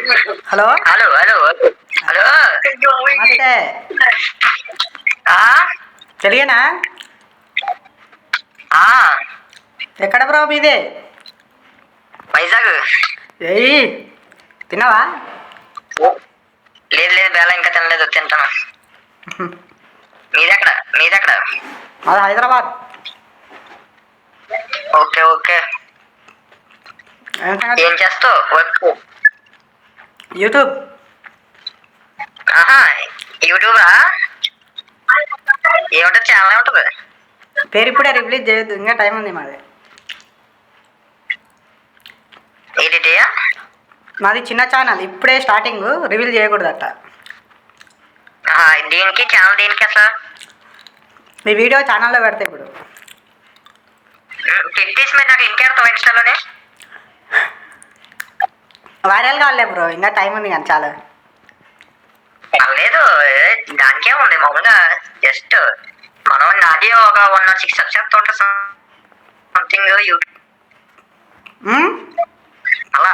hello hello hello hello నమస్తే తెలుగేనా ఎక్కడ bro మీదే వైజాగ్ ఏయ్ తిన్నావా లేదు లేదు బేళ ఇంకా తినలేదు తింటాను మీదెక్కడ అది హైదరాబాద్ ఓకే ఓకే ఏం చేస్తావు వర్క్ యూట్యూబ్ యూట్యూబా ఏముంటుంది ఛానల్ ఏముంటుంది పేరు ఇప్పుడే రిలీజ్ చేయొద్దు ఇంకా టైం ఉంది మాది ఏంటియా మాది చిన్న ఛానల్ ఇప్పుడే స్టార్టింగ్ రివీల్ చేయకూడదు అట్ట దీనికి ఛానల్ దేనికి అసలు మీ వీడియో ఛానల్లో పెడతా ఇప్పుడు పెట్టేసి మరి నాకు లింక్ పెడతావా ఇన్స్టాలోనే వైరల్ కావాలే బ్రో ఇంకా టైం ఉంది కానీ చాలా లేదు దానికే ఉంది మామూలుగా జస్ట్ మనం నాది ఒక 106 సబ్స్క్రైబ్ ఉంటుంది సంథింగ్ యూట్యూబ్ అలా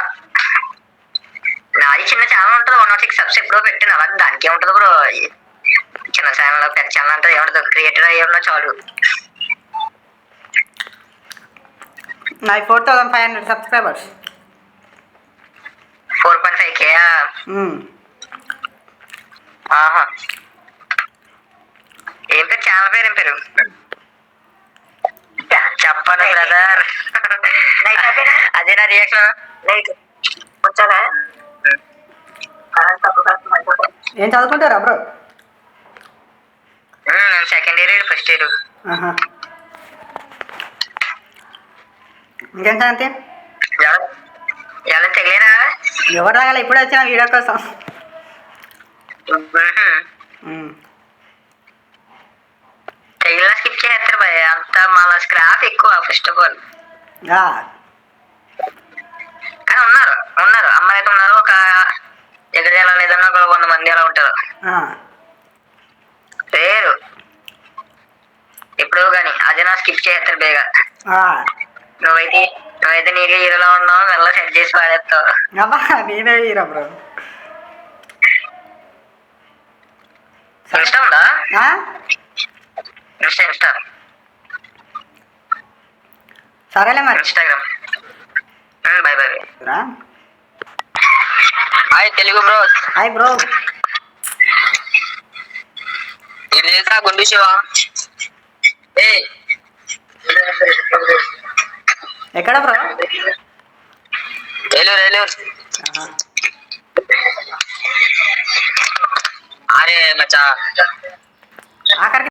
నాది చిన్న ఛానల్ ఉంటుంది 106 సబ్స్ ఎప్పుడో పెట్టాను అలా దానికే ఉంటుంది బ్రో చిన్న ఛానల్ పెద్ద ఛానల్ అంటే ఏముంటుంది క్రియేటర్ అయ్యన్నా చాలు నాది 4500 సబ్స్క్రైబర్స్ 4.5K ఏం పేరు ఛానల్ పేరు ఏం పేరు చెప్పండి బ్రదర్ అదే నా రియాక్షన్ వచ్చారా ఏం చదువుకుంటారా బ్రో నేను సెకండ్ ఇయర్ ఫస్ట్ ఇయర్ ఇంకేం సంగతి ఎలా తెగలేనా ఎవరు రాగల ఇప్పుడు వచ్చిన వీడియో కోసం తెగిలిన స్కిప్ చేస్తారు భయ అంత మళ్ళీ స్క్రాప్ ఎక్కువ ఫస్ట్ ఆఫ్ ఆల్ కానీ ఉన్నారు అమ్మాయి అయితే ఉన్నారు ఒక ఎక్కడ లేదన్నా ఒక 100 మంది అలా ఉంటారు పేరు ఎప్పుడో కానీ అది నా స్కిప్ చేస్తారు బేగా నువ్వైతే నీట్గా హీరోలో ఉన్నావు మెల్ల సెట్ చేసి పాడేస్తావు నేనే హీరో బ్రో ఇన్స్టా ఉందా ఇన్స్టా సరేలే మరి instagram bye bye hi Telugu bro hi bro ఇది తెలుసా గుండు శివ ఎక్కడ బ్రో ఏలూరు అరే మచ్చా ఆఖరికి